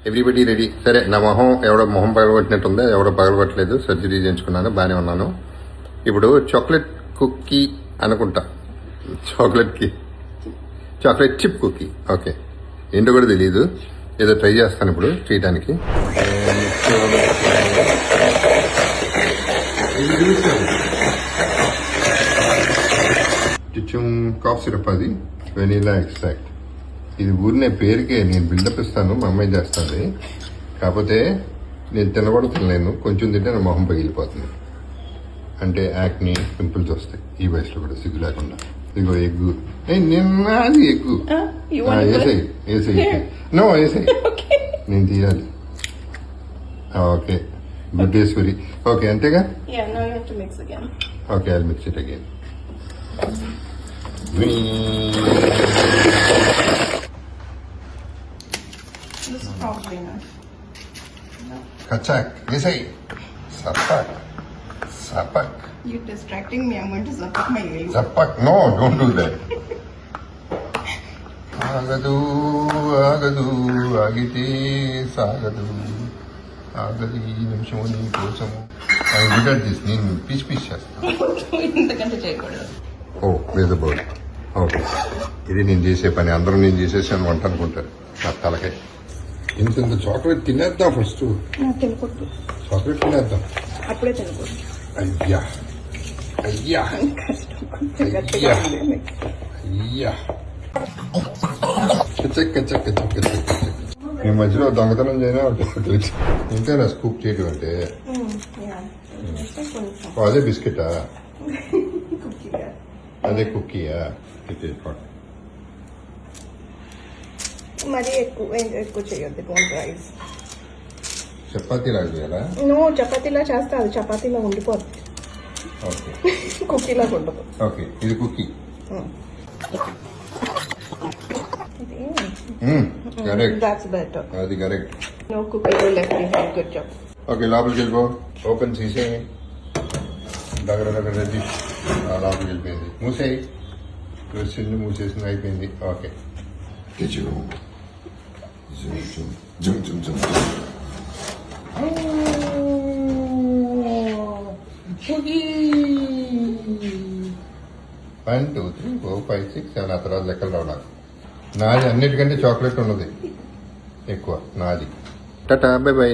Everybody ready. సరే, నా ఎవడో మొహం పగలగొట్టినట్టుంది, ఎవడో పగలగొట్టలేదు. సర్జరీ చేయించుకున్నాను, బాగానే ఉన్నాను. ఇప్పుడు చాక్లెట్ కుక్కీ అనుకుంటా. Chocolate chip cookie. ఓకే, ఏంటో కూడా తెలియదు. ఏదో ట్రై చేస్తాను ఇప్పుడు చేయడానికి. కాఫ్ సిరప్, అది వెనీలా ఎక్స్ట్రాక్ట్. ఇది ఊరినే పేరుకే నేను బిల్డప్ ఇస్తాను, మా అమ్మాయి చేస్తుంది. కాకపోతే నేను తినకూడదు, తినలేను. కొంచెం తింటే నా మొహం పగిలిపోతుంది. అంటే యాక్ని, పింపుల్స్ వస్తాయి ఈ వయసులో కూడా, సిగ్గు లేకుండా. ఇదిగో ఎగ్గు, నిన్నది ఎగ్గు వేసేయి. నో వేసేయి, నేను తీయాలి. ఓకే, గుడ్డేశ్వరి. ఓకే, అంతేగా. Okay, I will mix it again. కచాక్ వేసాయి. సపక్. You're distracting me. I'm going to zap up my ear. Zapak. No, don't do that. ఆగదు ఆగితే సాగదు, ఆగదు ఈ నిమిషము నీ కోసము. గుడ్ దిస్, నేను పీస్ చేస్తాను. ఇంతకంటే చేయకూడదు. ఓ వేద బౌల్. ఓకే, ఇది నేను చేసే పని. అందరూ నేను చేసేసాను వంట అనుకుంటారు. నా తలకాయ. ఇంత చాక్లెట్ తినేద్దాం ఫస్ట్. తినకూడదు, చాక్లెట్ తినేద్దాం. అప్పుడే తినకూడదు. అయ్యా ఈ మధ్యలో దొంగతనం చేయనా ఇంతేనా స్కూప్ చేయడం అంటే? అదే బిస్కెటా? అదే కుక్కీయా? మరి ఎక్కువ చేయొద్దు. Don't rice. చపాతీ లాగా చేయాలా? నో, చపాతీలా చేస్తా, అది చపాతీలో ఉండిపోద్ది. ఓకే, కుక్కీలాగా ఉండదు. ఓకే, ఇది కుక్కీ. Correct, that's better. అది correct. No cookie left behind. Good job. Okay, లోపలికి వెళ్ళిపో. ఓపెన్ చేసేయి. దగ్గర రెడ్డి లోపలికి వెళ్ళిపోయింది. మూసేయి. క్వశ్చన్ మూసేసింది, అయిపోయింది. ఓకే, వన్ 2 3 4 5 6 7 ఆ తర్వాత లెక్కలు రావు నాకు. నాది అన్నిటికంటే చాక్లెట్ ఉన్నది ఎక్కువ నాది. Tata, by by.